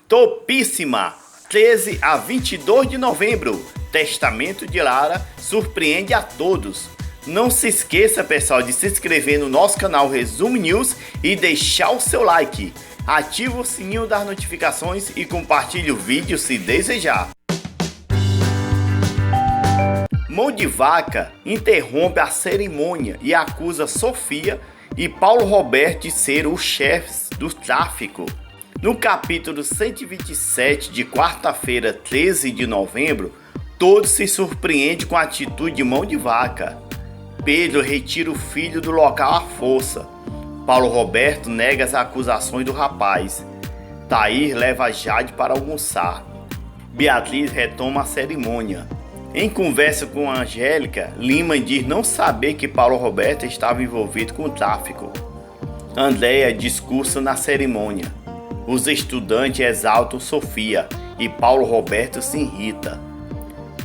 Topíssima! 13 a 22 de novembro, Testamento de Lara surpreende a todos. Não se esqueça, pessoal, de se inscrever no nosso canal Resumo News e deixar o seu like. Ative o sininho das notificações e compartilhe o vídeo se desejar. Mão de Vaca interrompe a cerimônia e acusa Sofia e Paulo Roberto de ser os chefes do tráfico. No capítulo 127 de quarta-feira, 13 de novembro, todos se surpreendem com a atitude de Mão de Vaca. Pedro retira o filho do local à força. Paulo Roberto nega as acusações do rapaz. Thaís leva Jade para almoçar. Beatriz retoma a cerimônia. Em conversa com Angélica, Lima diz não saber que Paulo Roberto estava envolvido com o tráfico. Andréia discursa na cerimônia. Os estudantes exaltam Sofia e Paulo Roberto se irrita.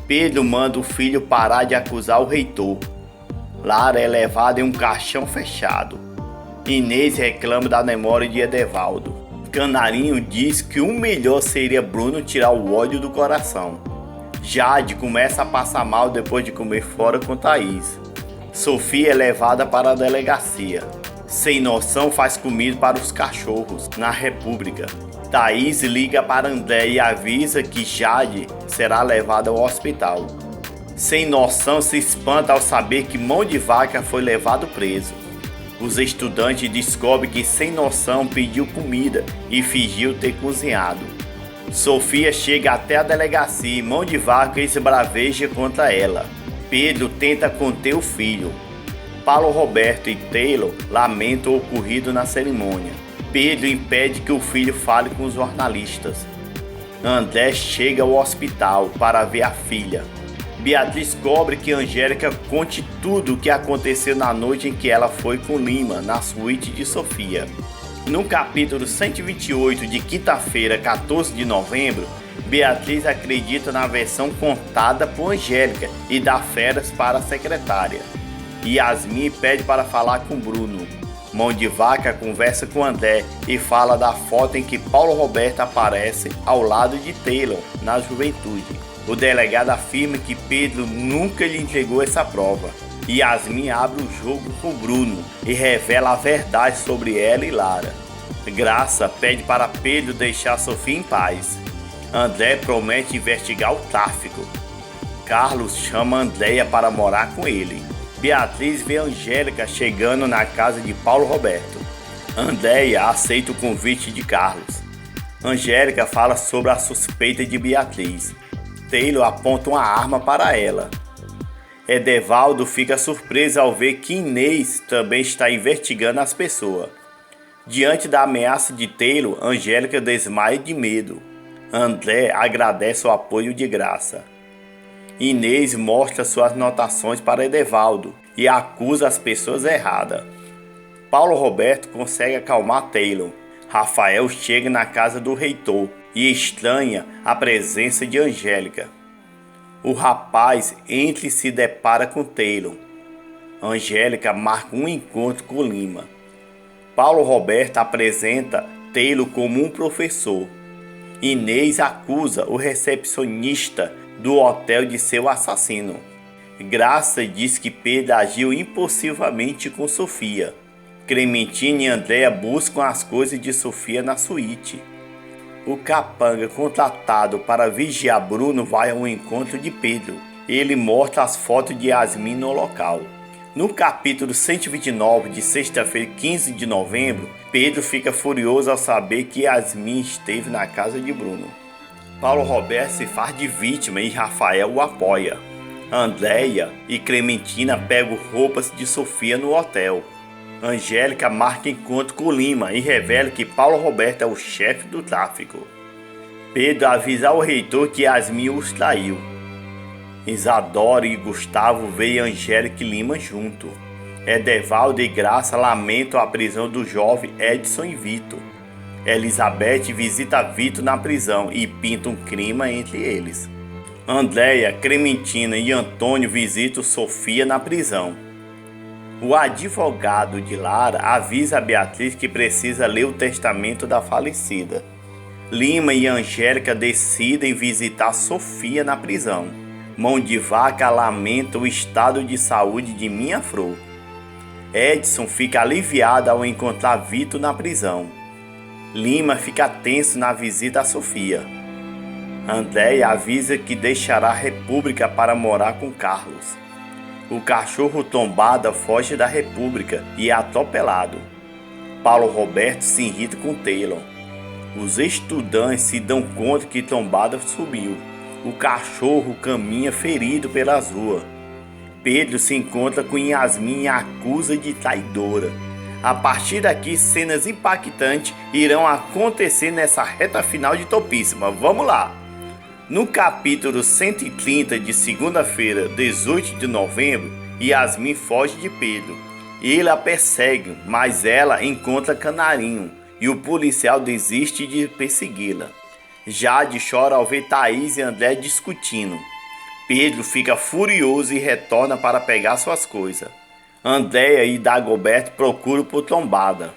Pedro manda o filho parar de acusar o reitor. Lara é levada em um caixão fechado. Inês reclama da memória de Edevaldo. Canarinho diz que o melhor seria Bruno tirar o ódio do coração. Jade começa a passar mal depois de comer fora com Thaís. Sofia é levada para a delegacia. Sem noção faz comida para os cachorros na República. Thaís liga para André e avisa que Jade será levada ao hospital. Sem noção se espanta ao saber que Mão de Vaca foi levado preso. Os estudantes descobrem que Sem Noção pediu comida e fingiu ter cozinhado. Sofia chega até a delegacia e Mão de Vaca esbraveja contra ela. Pedro tenta conter o filho. Paulo Roberto e Taylor lamentam o ocorrido na cerimônia. Pedro impede que o filho fale com os jornalistas. André chega ao hospital para ver a filha. Beatriz cobre que Angélica conte tudo o que aconteceu na noite em que ela foi com Lima na suíte de Sofia. No capítulo 128 de quinta-feira, 14 de novembro, Beatriz acredita na versão contada por Angélica e dá férias para a secretária. Yasmin pede para falar com Bruno. Mão de Vaca conversa com André e fala da foto em que Paulo Roberto aparece ao lado de Taylor na juventude. O delegado afirma que Pedro nunca lhe entregou essa prova. Yasmin abre o jogo com Bruno e revela a verdade sobre ela e Lara. Graça pede para Pedro deixar Sofia em paz. André promete investigar o tráfico. Carlos chama Andréia para morar com ele. Beatriz vê Angélica chegando na casa de Paulo Roberto. Andréia aceita o convite de Carlos. Angélica fala sobre a suspeita de Beatriz. Taylor aponta uma arma para ela. Edevaldo fica surpreso ao ver que Inês também está investigando as pessoas. Diante da ameaça de Taylor, Angélica desmaia de medo. André agradece o apoio de Graça. Inês mostra suas anotações para Edevaldo e acusa as pessoas erradas. Paulo Roberto consegue acalmar Taylor. Rafael chega na casa do reitor e estranha a presença de Angélica. O rapaz entra e se depara com Taylor. Angélica marca um encontro com Lima. Paulo Roberto apresenta Taylor como um professor. Inês acusa o recepcionista do hotel de ser o assassino. Graça diz que Pedro agiu impulsivamente com Sofia. Clementina e Andréia buscam as coisas de Sofia na suíte. O capanga contratado para vigiar Bruno vai ao encontro de Pedro. Ele mostra as fotos de Yasmin no local. No capítulo 129 de sexta-feira, 15 de novembro, Pedro fica furioso ao saber que Yasmin esteve na casa de Bruno. Paulo Roberto se faz de vítima e Rafael o apoia. Andréia e Clementina pegam roupas de Sofia no hotel. Angélica marca encontro com Lima e revela que Paulo Roberto é o chefe do tráfico. Pedro avisa ao reitor que Yasmin os traiu. Isadora e Gustavo veem Angélica e Lima junto. Edevaldo e Graça lamentam a prisão do jovem Edson e Vitor. Elizabeth visita Vitor na prisão e pinta um crime entre eles. Andréia, Clementina e Antônio visitam Sofia na prisão. O advogado de Lara avisa a Beatriz que precisa ler o testamento da falecida. Lima e Angélica decidem visitar Sofia na prisão. Mão de Vaca lamenta o estado de saúde de minha flor. Edson fica aliviado ao encontrar Vitor na prisão. Lima fica tenso na visita a Sofia. Andréia avisa que deixará a República para morar com Carlos. O cachorro Tombada foge da República e é atropelado. Paulo Roberto se irrita com Taylor. Os estudantes se dão conta que Tombada sumiu. O cachorro caminha ferido pelas ruas. Pedro se encontra com Yasmin e a acusa de traidora. A partir daqui, cenas impactantes irão acontecer nessa reta final de Topíssima. Vamos lá! No capítulo 130 de segunda-feira, 18 de novembro, Yasmin foge de Pedro. Ele a persegue, mas ela encontra Canarinho e o policial desiste de persegui-la. Jade chora ao ver Thaís e André discutindo. Pedro fica furioso e retorna para pegar suas coisas. Andréia e Dagoberto procuram por Tombada.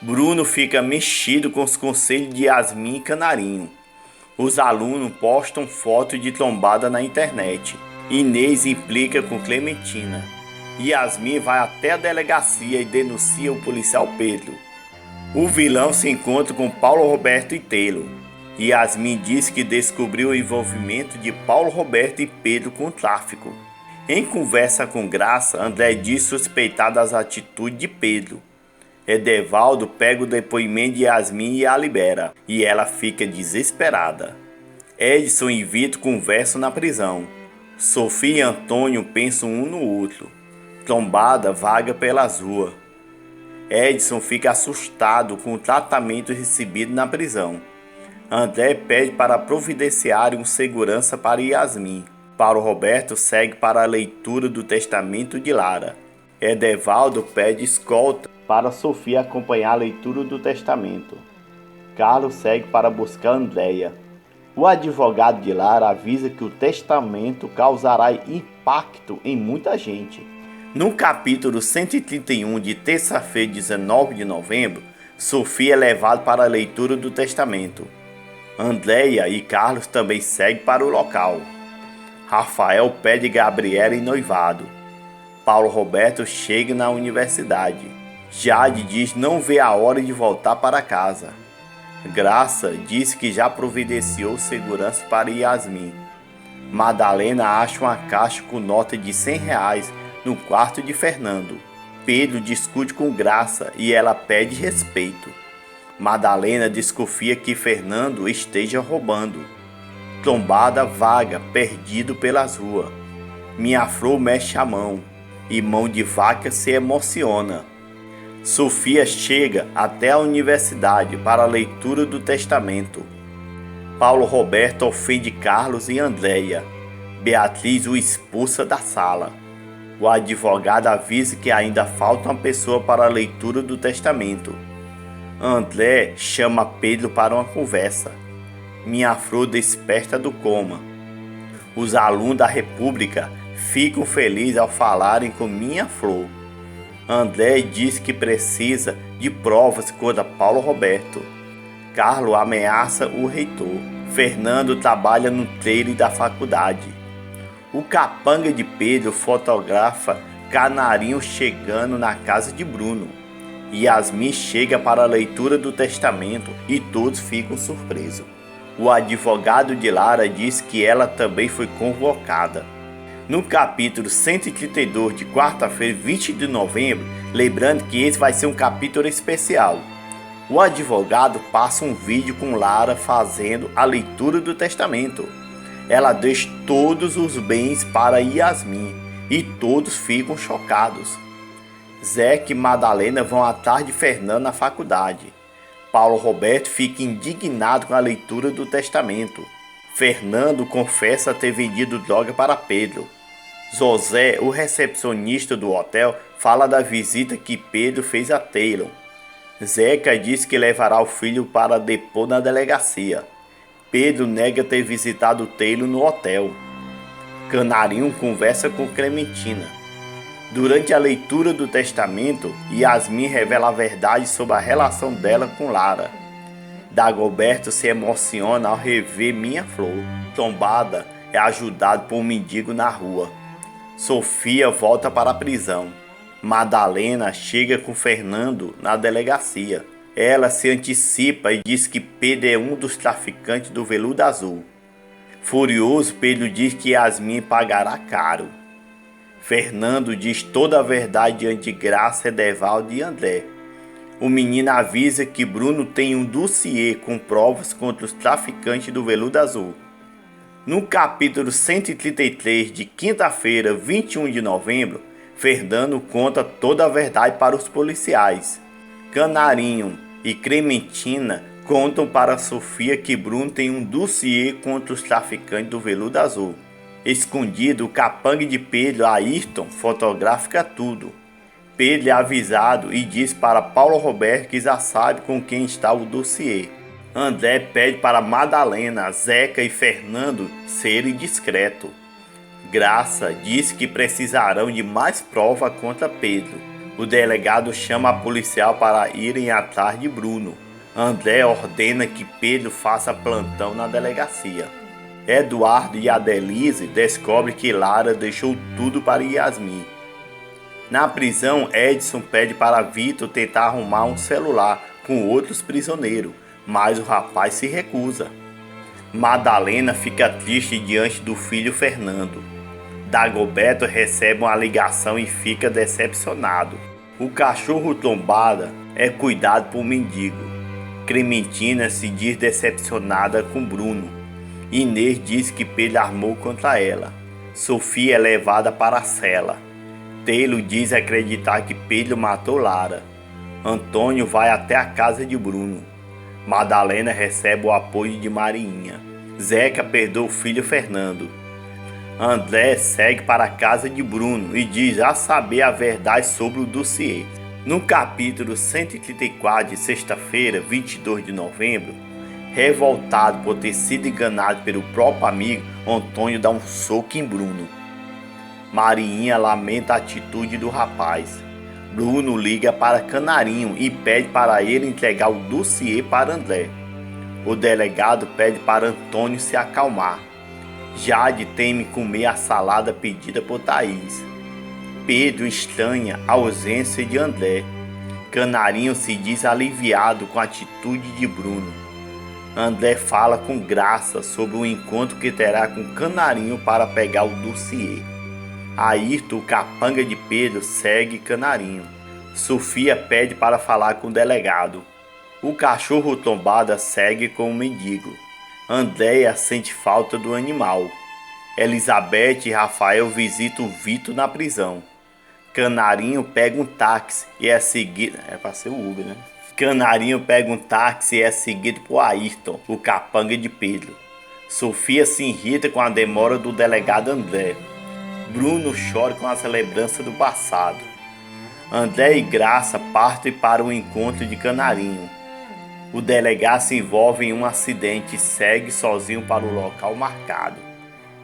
Bruno fica mexido com os conselhos de Yasmin e Canarinho. Os alunos postam foto de Tombada na internet. Inês implica com Clementina. Yasmin vai até a delegacia e denuncia o policial Pedro. O vilão se encontra com Paulo Roberto e Taylor. Yasmin diz que descobriu o envolvimento de Paulo Roberto e Pedro com o tráfico. Em conversa com Graça, André diz suspeitar das atitudes de Pedro. Edevaldo pega o depoimento de Yasmin e a libera, e ela fica desesperada. Edson e Vitor conversam na prisão. Sofia e Antônio pensam um no outro. Tombada vaga pelas ruas. Edson fica assustado com o tratamento recebido na prisão. André pede para providenciar um segurança para Yasmin. Paulo Roberto segue para a leitura do testamento de Lara. Edevaldo pede escolta para Sofia acompanhar a leitura do testamento. Carlos segue para buscar Andréia. O advogado de Lara avisa que o testamento causará impacto em muita gente. No capítulo 131 de terça-feira, 19 de novembro, Sofia é levada para a leitura do testamento. Andréia e Carlos também seguem para o local. Rafael pede Gabriela em noivado. Paulo Roberto chega na universidade. Jade diz não vê a hora de voltar para casa. Graça diz que já providenciou segurança para Yasmin. Madalena acha uma caixa com nota de R$100 no quarto de Fernando. Pedro discute com Graça e ela pede respeito. Madalena desconfia que Fernando esteja roubando. Tombada vaga, perdido pelas ruas. Minha flor mexe a mão e Mão de Vaca se emociona. Sofia chega até a universidade para a leitura do testamento. Paulo Roberto ofende Carlos e Andréia. Beatriz o expulsa da sala. O advogado avisa que ainda falta uma pessoa para a leitura do testamento. André chama Pedro para uma conversa. Minha flor desperta do coma. Os alunos da República ficam felizes ao falarem com Minha Flor. André diz que precisa de provas contra Paulo Roberto. Carlos ameaça o reitor. Fernando trabalha no trailer da faculdade. O capanga de Pedro fotografa Canarinho chegando na casa de Bruno. Yasmin chega para a leitura do testamento e todos ficam surpresos. O advogado de Lara diz que ela também foi convocada. No capítulo 132 de quarta-feira, 20 de novembro, lembrando que esse vai ser um capítulo especial, o advogado passa um vídeo com Lara fazendo a leitura do testamento. Ela deixa todos os bens para Yasmin e todos ficam chocados. Zeca e Madalena vão atrás de Fernando na faculdade. Paulo Roberto fica indignado com a leitura do testamento. Fernando confessa ter vendido droga para Pedro. José, o recepcionista do hotel, fala da visita que Pedro fez a Taylor. Zeca diz que levará o filho para depor na delegacia. Pedro nega ter visitado Taylor no hotel. Canarinho conversa com Clementina. Durante a leitura do testamento, Yasmin revela a verdade sobre a relação dela com Lara. Dagoberto se emociona ao rever minha flor. Tombada é ajudado por um mendigo na rua. Sofia volta para a prisão. Madalena chega com Fernando na delegacia. Ela se antecipa e diz que Pedro é um dos traficantes do veludo azul. Furioso, Pedro diz que Yasmin pagará caro. Fernando diz toda a verdade diante de Graça, Edevaldo e André. O menino avisa que Bruno tem um dossiê com provas contra os traficantes do veludo azul. No capítulo 133 de quinta-feira, 21 de novembro, Fernando conta toda a verdade para os policiais. Canarinho e Clementina contam para Sofia que Bruno tem um dossiê contra os traficantes do veludo azul. Escondido, o capanga de Pedro, Ayrton, fotografa tudo. Pedro é avisado e diz para Paulo Roberto que já sabe com quem está o dossiê. André pede para Madalena, Zeca e Fernando serem discretos. Graça diz que precisarão de mais prova contra Pedro. O delegado chama a policial para irem atrás de Bruno. André ordena que Pedro faça plantão na delegacia. Eduardo e Adelise descobrem que Lara deixou tudo para Yasmin. Na prisão, Edson pede para Vitor tentar arrumar um celular com outros prisioneiros, mas o rapaz se recusa. Madalena fica triste diante do filho Fernando. Dagoberto recebe uma ligação e fica decepcionado. O cachorro Tombada é cuidado por mendigo. Clementina se diz decepcionada com Bruno. Inês diz que Pedro armou contra ela. Sofia é levada para a cela. Taylor diz acreditar que Pedro matou Lara. Antônio vai até a casa de Bruno. Madalena recebe o apoio de Marinha. Zeca perdoa o filho Fernando. André segue para a casa de Bruno e diz já saber a verdade sobre o dossiê. No capítulo 134 de sexta-feira, 22 de novembro, revoltado por ter sido enganado pelo próprio amigo, Antônio dá um soco em Bruno. Marinha lamenta a atitude do rapaz. Bruno liga para Canarinho e pede para ele entregar o dossiê para André. O delegado pede para Antônio se acalmar. Jade teme comer a salada pedida por Thaís. Pedro estranha a ausência de André. Canarinho se diz aliviado com a atitude de Bruno. André fala com Graça sobre o encontro que terá com Canarinho para pegar o dossiê. Ayrton, o capanga de Pedro, segue Canarinho. Sofia pede para falar com o delegado. O cachorro Tombada segue com o mendigo. Andréia sente falta do animal. Elizabeth e Rafael visitam Vitor na prisão. Canarinho pega um táxi e é seguido... É para ser o Uber, né? Canarinho pega um táxi e é seguido por Ayrton, o capanga de Pedro. Sofia se irrita com a demora do delegado André. Bruno chora com as lembranças do passado. André e Graça partem para o encontro de Canarinho. O delegado se envolve em um acidente e segue sozinho para o local marcado.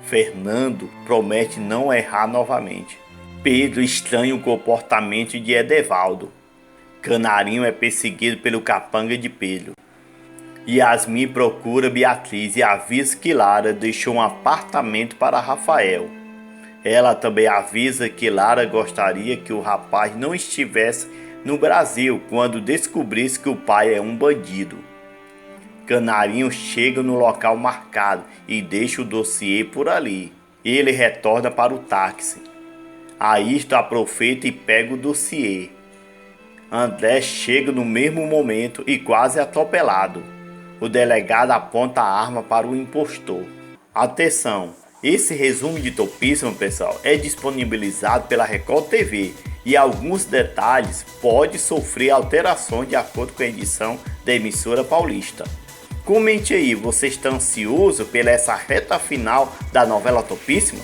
Fernando promete não errar novamente. Pedro estranha o comportamento de Edevaldo. Canarinho é perseguido pelo capanga de Pedro. Yasmin procura Beatriz e avisa que Lara deixou um apartamento para Rafael. Ela também avisa que Lara gostaria que o rapaz não estivesse no Brasil quando descobrisse que o pai é um bandido. Canarinho chega no local marcado e deixa o dossiê por ali. Ele retorna para o táxi. Ayrton aproveita e pega o dossiê. André chega no mesmo momento e quase atropelado. O delegado aponta a arma para o impostor. Atenção! Esse resumo de Topíssimo, pessoal, é disponibilizado pela Record TV e alguns detalhes podem sofrer alterações de acordo com a edição da emissora paulista. Comente aí, você está ansioso pela essa reta final da novela Topíssima?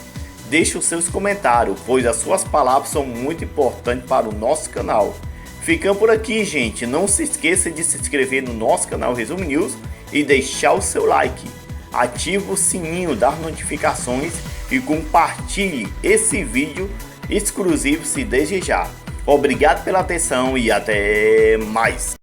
Deixe os seus comentários, pois as suas palavras são muito importantes para o nosso canal. Ficamos por aqui, gente. Não se esqueça de se inscrever no nosso canal Resumo News e deixar o seu like. Ative o sininho das notificações e compartilhe esse vídeo exclusivo se desejar. Obrigado pela atenção e até mais.